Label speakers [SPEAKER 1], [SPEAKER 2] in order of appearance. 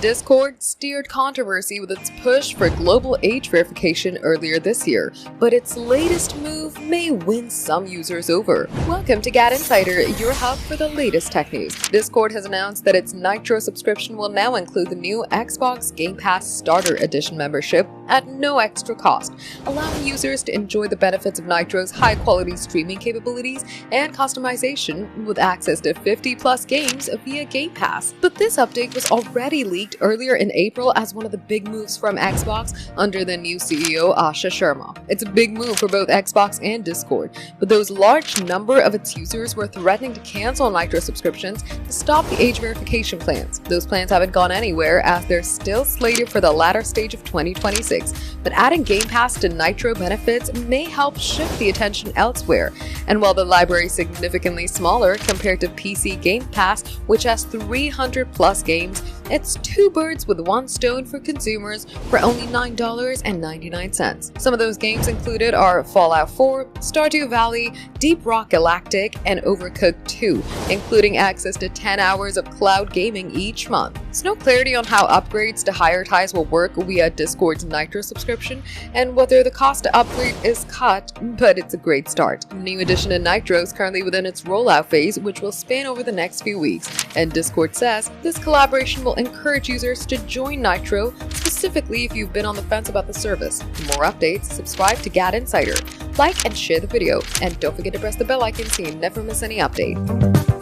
[SPEAKER 1] Discord steered controversy with its push for global age verification earlier this year, but its latest move may win some users over. Welcome to GadInsider, your hub for the latest tech news. Discord has announced that its Nitro subscription will now include the new Xbox Game Pass Starter Edition membership at no extra cost, allowing users to enjoy the benefits of Nitro's high-quality streaming capabilities and customization with access to 50+ games via Game Pass. But this update was already leaked earlier in April as one of the big moves from Xbox under the new CEO Asha Sharma. It's a big move for both Xbox and Discord, but those large number of its users were threatening to cancel Nitro subscriptions to stop the age verification plans. Those plans haven't gone anywhere as they're still slated for the latter stage of 2026, but adding Game Pass to Nitro benefits may help shift the attention elsewhere. And while the library is significantly smaller compared to PC Game Pass, which has 300+ games, it's two birds with one stone for consumers for only $9.99. Some of those games included are Fallout 4, Stardew Valley, Deep Rock Galactic, and Overcooked 2, including access to 10 hours of cloud gaming each month. There's no clarity on how upgrades to higher ties will work via Discord's Nitro subscription and whether the cost to upgrade is cut, but it's a great start. The new edition of Nitro is currently within its rollout phase, which will span over the next few weeks, and Discord says this collaboration will encourage users to join Nitro, specifically if you've been on the fence about the service. For more updates, subscribe to GadInsider, like and share the video, and don't forget to press the bell icon so you never miss any update.